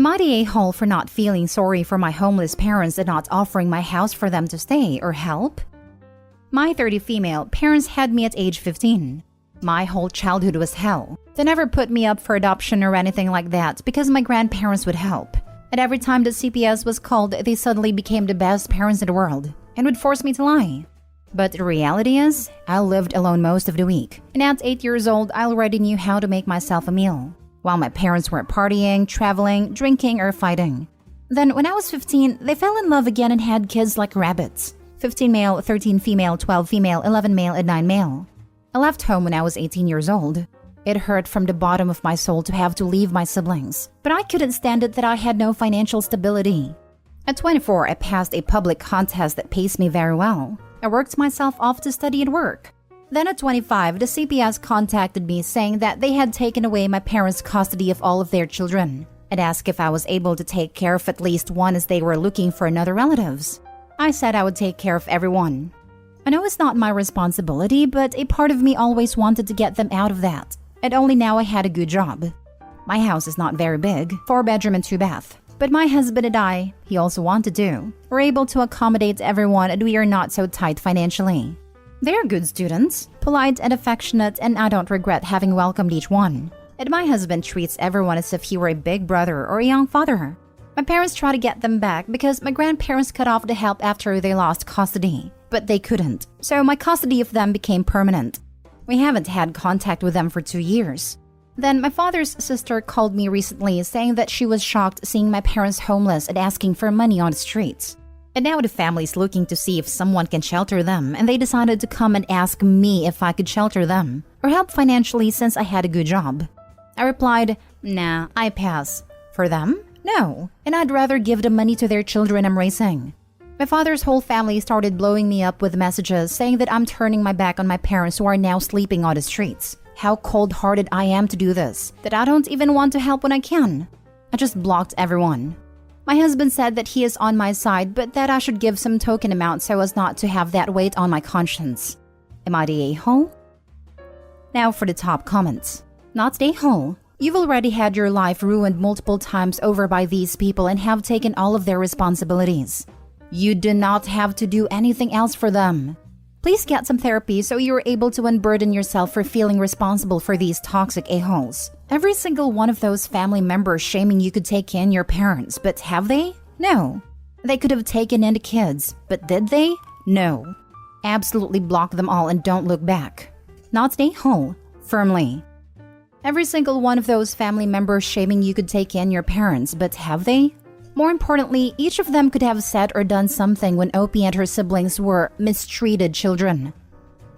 Am I the a-hole for not feeling sorry for my homeless parents and not offering my house for them to stay or help? My 30 female parents had me at age 15. My whole childhood was hell. They never put me up for adoption or anything like that because my grandparents would help. And every time the CPS was called, they suddenly became the best parents in the world and would force me to lie. But the reality is, I lived alone most of the week. And at 8 years old, I already knew how to make myself a meal, while my parents were partying, traveling, drinking, or fighting. Then when I was 15, they fell in love again and had kids like rabbits. 15 male, 13 female, 12 female, 11 male, and 9 male. I left home when I was 18 years old. It hurt from the bottom of my soul to have to leave my siblings, but I couldn't stand it that I had no financial stability. At 24, I passed a public contest that pays me very well. I worked myself off to study and work. Then at 25, the CPS contacted me saying that they had taken away my parents' custody of all of their children and asked if I was able to take care of at least one as they were looking for another relatives. I said I would take care of everyone. I know it's not my responsibility, but a part of me always wanted to get them out of that. And only now I had a good job. My house is not very big, 4-bedroom and 2-bath. But my husband and I, he also wanted to, were able to accommodate everyone and we are not so tight financially. They are good students, polite and affectionate, and I don't regret having welcomed each one. And my husband treats everyone as if he were a big brother or a young father. My parents try to get them back because my grandparents cut off the help after they lost custody, but they couldn't, so my custody of them became permanent. We haven't had contact with them for 2 years. Then my father's sister called me recently saying that she was shocked seeing my parents homeless and asking for money on the streets. And now the family's looking to see if someone can shelter them, and they decided to come and ask me if I could shelter them or help financially since I had a good job. I replied, "Nah, I pass." For them? No, and I'd rather give the money to their children I'm raising. My father's whole family started blowing me up with messages saying that I'm turning my back on my parents who are now sleeping on the streets. How cold-hearted I am to do this, that I don't even want to help when I can. I just blocked everyone. My husband said that he is on my side, but that I should give some token amount so as not to have that weight on my conscience. Am I the a-hole? Now for the top comments. Not the a-hole. You've already had your life ruined multiple times over by these people and have taken all of their responsibilities. You do not have to do anything else for them. Please get some therapy so you're able to unburden yourself for feeling responsible for these toxic a-holes. Every single one of those family members shaming you could take in your parents, but have they? No. They could have taken in the kids, but did they? No. Absolutely block them all and don't look back. Not the a-hole. Firmly. Every single one of those family members shaming you could take in your parents, but have they? More importantly, each of them could have said or done something when Opie and her siblings were mistreated children.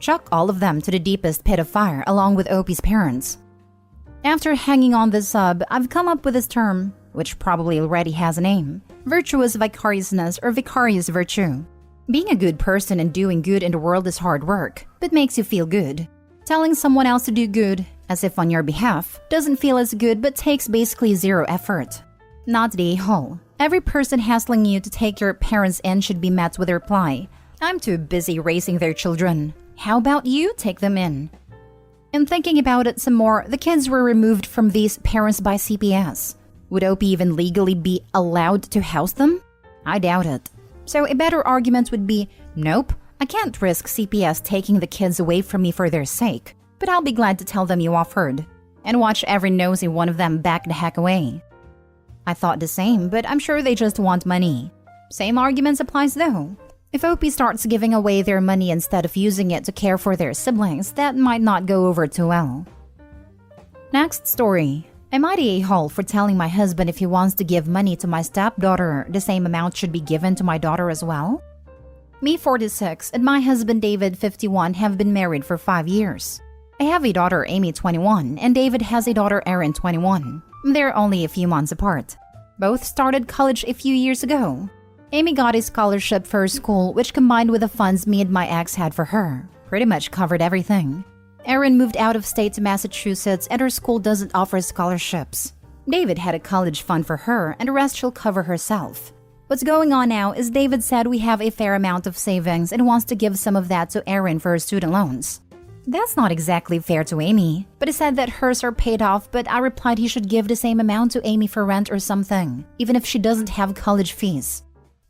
Chuck all of them to the deepest pit of fire along with Opie's parents. After hanging on this sub, I've come up with this term, which probably already has a name: virtuous vicariousness or vicarious virtue. Being a good person and doing good in the world is hard work, but makes you feel good. Telling someone else to do good, as if on your behalf, doesn't feel as good but takes basically zero effort. Not the a-hole. Every person hassling you to take your parents in should be met with a reply, "I'm too busy raising their children. How about you take them in?" And thinking about it some more, the kids were removed from these parents by CPS. Would Opie even legally be allowed to house them? I doubt it. So a better argument would be, nope, I can't risk CPS taking the kids away from me for their sake, but I'll be glad to tell them you offered, and watch every nosy one of them back the heck away. I thought the same, but I'm sure they just want money. Same arguments applies though. If Opie starts giving away their money instead of using it to care for their siblings, that might not go over too well. Next story. Am I the a-hole for telling my husband if he wants to give money to my stepdaughter, the same amount should be given to my daughter as well? Me, 46, and my husband David, 51, have been married for 5 years. I have a daughter, Amy, 21, and David has a daughter, Erin, 21. They're only a few months apart. Both started college a few years ago. Amy got a scholarship for her school, which combined with the funds me and my ex had for her, pretty much covered everything. Erin moved out of state to Massachusetts and her school doesn't offer scholarships. David had a college fund for her and the rest she'll cover herself. What's going on now is David said we have a fair amount of savings and wants to give some of that to Erin for her student loans. That's not exactly fair to Amy, but he said that hers are paid off, but I replied he should give the same amount to Amy for rent or something, even if she doesn't have college fees.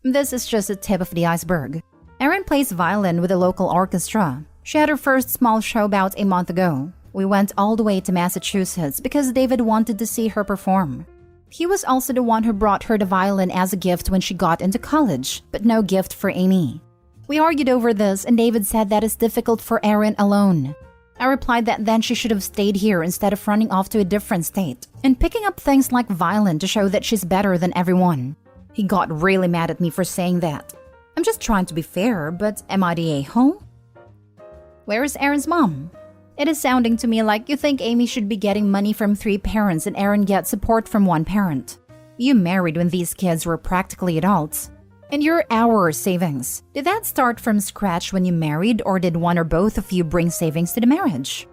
This is just the tip of the iceberg. Erin plays violin with a local orchestra. She had her first small show about a month ago. We went all the way to Massachusetts because David wanted to see her perform. He was also the one who brought her the violin as a gift when she got into college, but no gift for Amy. We argued over this and David said that it's difficult for Erin alone. I replied that then she should have stayed here instead of running off to a different state and picking up things like violin to show that she's better than everyone. He got really mad at me for saying that. I'm just trying to be fair, but am I the a-hole? Where is Erin's mom? It is sounding to me like you think Amy should be getting money from 3 parents and Erin gets support from 1 parent. You married when these kids were practically adults. And your our savings, did that start from scratch when you married or did one or both of you bring savings to the marriage?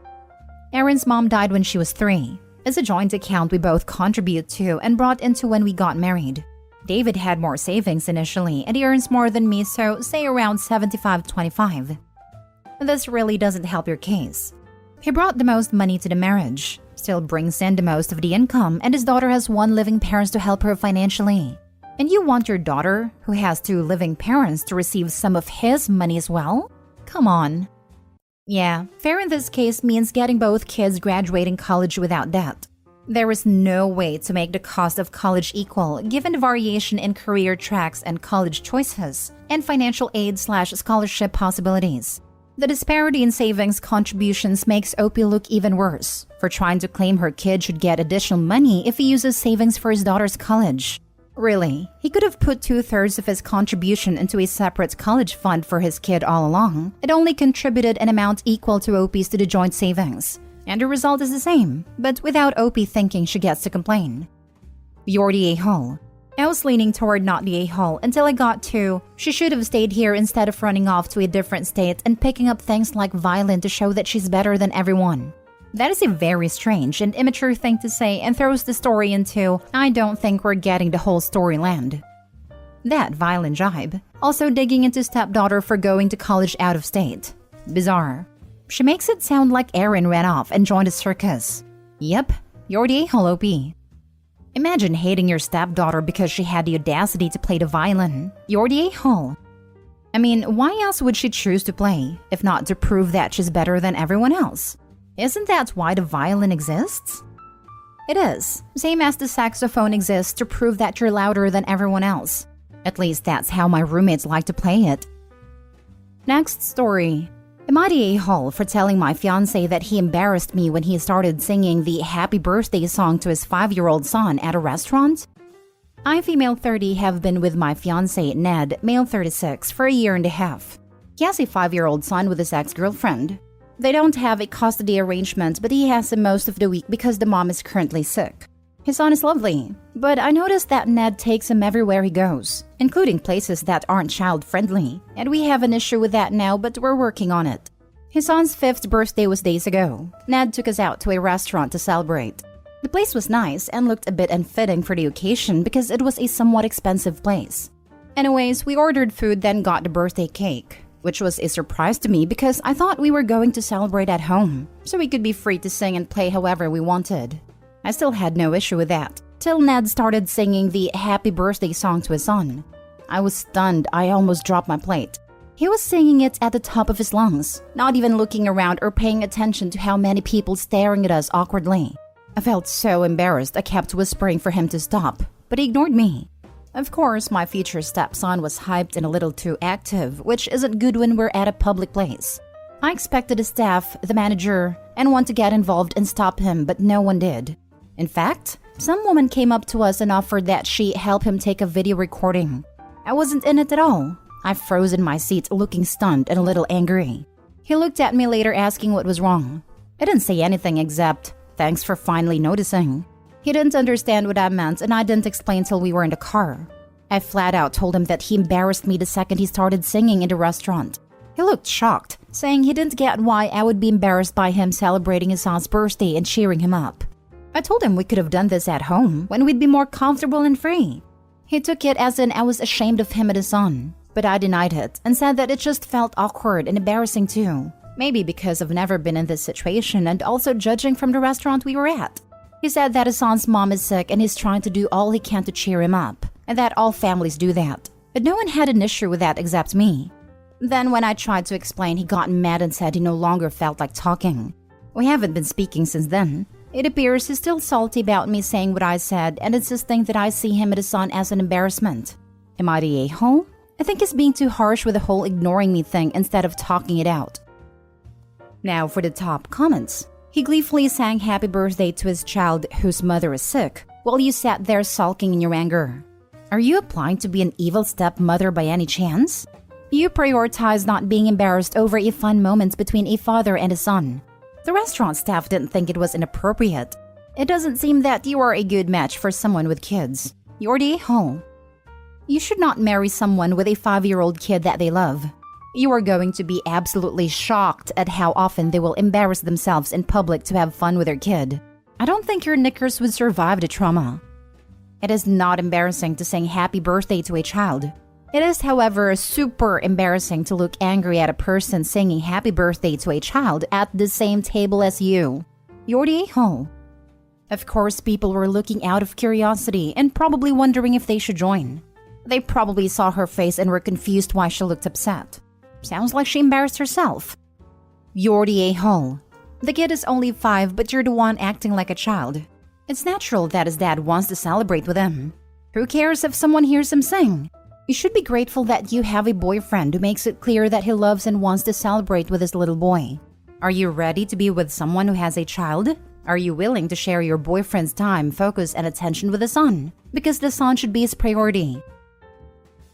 Erin's mom died when she was 3. It's a joint account we both contribute to and brought into when we got married. David had more savings initially and he earns more than me, so say around 75-25. This really doesn't help your case. He brought the most money to the marriage, still brings in the most of the income, and his daughter has 1 living parent to help her financially. And you want your daughter, who has 2 living parents, to receive some of his money as well? Come on. Yeah, fair in this case means getting both kids graduating college without debt. There is no way to make the cost of college equal given the variation in career tracks and college choices and financial aid/scholarship possibilities. The disparity in savings contributions makes Opie look even worse for trying to claim her kid should get additional money if he uses savings for his daughter's college. Really, he could have put 2/3 of his contribution into a separate college fund for his kid all along. It only contributed an amount equal to Opie's to the joint savings. And the result is the same, but without Opie thinking she gets to complain. You're the a-hole. I was leaning toward not the a-hole until I got to, she should have stayed here instead of running off to a different state and picking up things like violin to show that she's better than everyone. That is a very strange and immature thing to say and throws the story into, I don't think we're getting the whole story land. That violin jibe. Also digging into stepdaughter for going to college out of state. Bizarre. She makes it sound like Erin ran off and joined a circus. Yep, you're the a-hole, OP. Imagine hating your stepdaughter because she had the audacity to play the violin. You're the a-hole. I mean, why else would she choose to play, if not to prove that she's better than everyone else? Isn't that why the violin exists? It is, same as the saxophone exists to prove that you're louder than everyone else. At least that's how my roommates like to play it. Next story. Am I the a-hole for telling my fiancé that he embarrassed me when he started singing the happy birthday song to his 5-year-old son at a restaurant? I, female 30, have been with my fiancé, Ned, male 36, for a year and a half. He has a 5-year-old son with his ex-girlfriend. They don't have a custody arrangement, but he has him most of the week because the mom is currently sick. His son is lovely, but I noticed that Ned takes him everywhere he goes, including places that aren't child-friendly, and we have an issue with that now, but we're working on it. His son's 5th birthday was days ago. Ned took us out to a restaurant to celebrate. The place was nice and looked a bit unfitting for the occasion because it was a somewhat expensive place. Anyways, we ordered food, then got the birthday cake, which was a surprise to me because I thought we were going to celebrate at home, so we could be free to sing and play however we wanted. I still had no issue with that, till Ned started singing the happy birthday song to his son. I was stunned. I almost dropped my plate. He was singing it at the top of his lungs, not even looking around or paying attention to how many people staring at us awkwardly. I felt so embarrassed I kept whispering for him to stop, but he ignored me. Of course, my future stepson was hyped and a little too active, which isn't good when we're at a public place. I expected the staff, the manager, and one to get involved and stop him, but no one did. In fact, some woman came up to us and offered that she help him take a video recording. I wasn't in it at all. I froze in my seat, looking stunned and a little angry. He looked at me later asking what was wrong. I didn't say anything except, thanks for finally noticing. He didn't understand what I meant and I didn't explain till we were in the car. I flat out told him that he embarrassed me the second he started singing in the restaurant. He looked shocked, saying he didn't get why I would be embarrassed by him celebrating his son's birthday and cheering him up. I told him we could have done this at home when we'd be more comfortable and free. He took it as in I was ashamed of him and his son, but I denied it and said that it just felt awkward and embarrassing too. Maybe because I've never been in this situation and also judging from the restaurant we were at. He said that his son's mom is sick and he's trying to do all he can to cheer him up, and that all families do that. But no one had an issue with that except me. Then when I tried to explain, he got mad and said he no longer felt like talking. We haven't been speaking since then. It appears he's still salty about me saying what I said and insisting that I see him and his son as an embarrassment. Am I the a-hole? I think he's being too harsh with the whole ignoring me thing instead of talking it out. Now for the top comments. He gleefully sang happy birthday to his child whose mother is sick, while you sat there sulking in your anger. Are you applying to be an evil stepmother by any chance? You prioritize not being embarrassed over a fun moment between a father and a son. The restaurant staff didn't think it was inappropriate. It doesn't seem that you are a good match for someone with kids. You're the a-hole. You should not marry someone with a 5-year-old kid that they love. You are going to be absolutely shocked at how often they will embarrass themselves in public to have fun with their kid. I don't think your knickers would survive the trauma. It is not embarrassing to sing happy birthday to a child. It is, however, super embarrassing to look angry at a person singing happy birthday to a child at the same table as you. You're the a-hole. Of course, people were looking out of curiosity and probably wondering if they should join. They probably saw her face and were confused why she looked upset. Sounds like she embarrassed herself. You're the a-hole. The kid is only 5, but you're the one acting like a child. It's natural that his dad wants to celebrate with him. Who cares if someone hears him sing? You should be grateful that you have a boyfriend who makes it clear that he loves and wants to celebrate with his little boy. Are you ready to be with someone who has a child? Are you willing to share your boyfriend's time, focus, and attention with the son? Because the son should be his priority.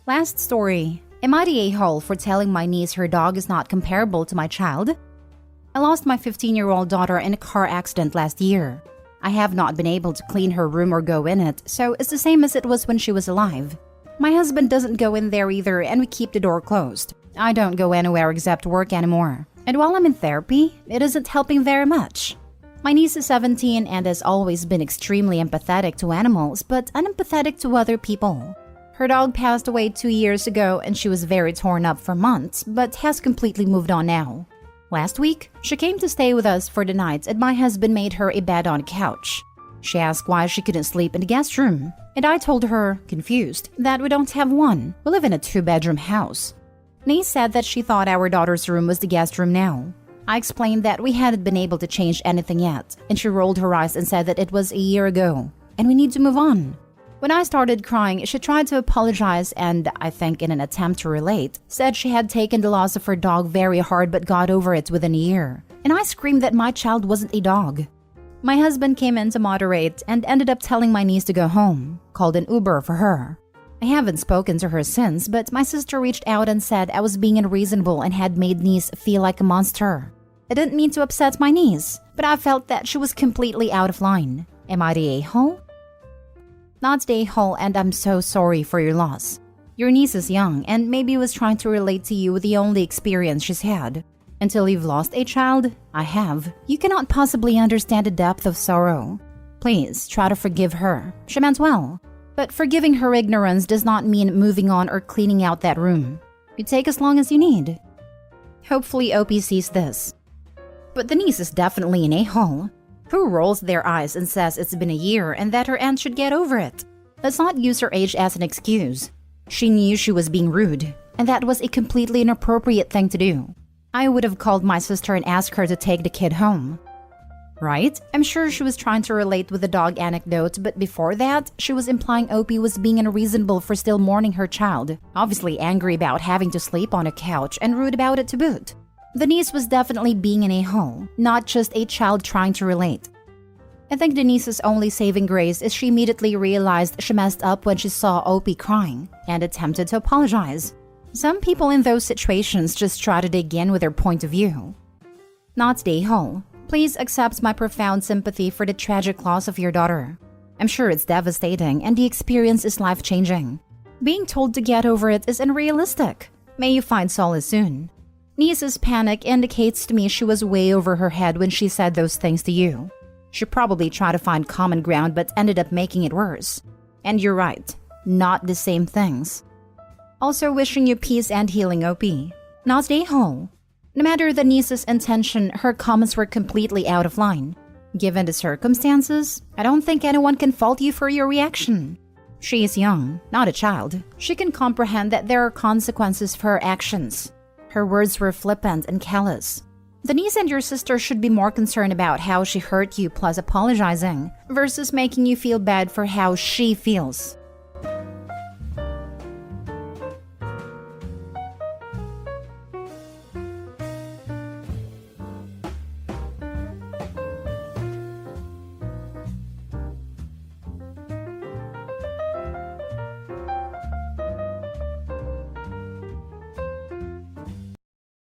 Last story. Am I the a-hole for telling my niece her dog is not comparable to my child? I lost my 15-year-old daughter in a car accident last year. I have not been able to clean her room or go in it, so it's the same as it was when she was alive. My husband doesn't go in there either, and we keep the door closed. I don't go anywhere except work anymore. And while I'm in therapy, it isn't helping very much. My niece is 17 and has always been extremely empathetic to animals, but unempathetic to other people. Her dog passed away 2 years ago and she was very torn up for months, but has completely moved on now. Last week, she came to stay with us for the night and my husband made her a bed on a couch. She asked why she couldn't sleep in the guest room, and I told her, confused, that we don't have one. We live in a 2-bedroom house. Niece said that she thought our daughter's room was the guest room now. I explained that we hadn't been able to change anything yet, and she rolled her eyes and said that it was a year ago, and we need to move on. When I started crying, she tried to apologize and, I think in an attempt to relate, said she had taken the loss of her dog very hard but got over it within a year. And I screamed that my child wasn't a dog. My husband came in to moderate and ended up telling my niece to go home, called an Uber for her. I haven't spoken to her since, but my sister reached out and said I was being unreasonable and had made niece feel like a monster. I didn't mean to upset my niece, but I felt that she was completely out of line. Am I the a-hole? Not the a-hole, and I'm so sorry for your loss. Your niece is young and maybe was trying to relate to you with the only experience she's had. Until you've lost a child, I have. You cannot possibly understand the depth of sorrow. Please try to forgive her. She meant well. But forgiving her ignorance does not mean moving on or cleaning out that room. You take as long as you need. Hopefully OP sees this. But the niece is definitely an a-hole. Who rolls their eyes and says it's been a year and that her aunt should get over it? Let's not use her age as an excuse. She knew she was being rude, and that was a completely inappropriate thing to do. I would have called my sister and asked her to take the kid home. Right? I'm sure she was trying to relate with the dog anecdote, but before that, she was implying Opie was being unreasonable for still mourning her child, obviously angry about having to sleep on a couch and rude about it to boot. The niece was definitely being an a-hole, not just a child trying to relate. I think the niece's only saving grace is she immediately realized she messed up when she saw Opie crying and attempted to apologize. Some people in those situations just try to dig in with their point of view. Not the a-hole. Please accept my profound sympathy for the tragic loss of your daughter. I'm sure it's devastating and the experience is life-changing. Being told to get over it is unrealistic. May you find solace soon. Niece's panic indicates to me she was way over her head when she said those things to you. She probably tried to find common ground but ended up making it worse. And you're right, not the same things. Also wishing you peace and healing, OP. Not the a-hole. No matter the niece's intention, her comments were completely out of line. Given the circumstances, I don't think anyone can fault you for your reaction. She is young, not a child. She can comprehend that there are consequences for her actions. Her words were flippant and callous. The niece and your sister should be more concerned about how she hurt you plus apologizing, versus making you feel bad for how she feels.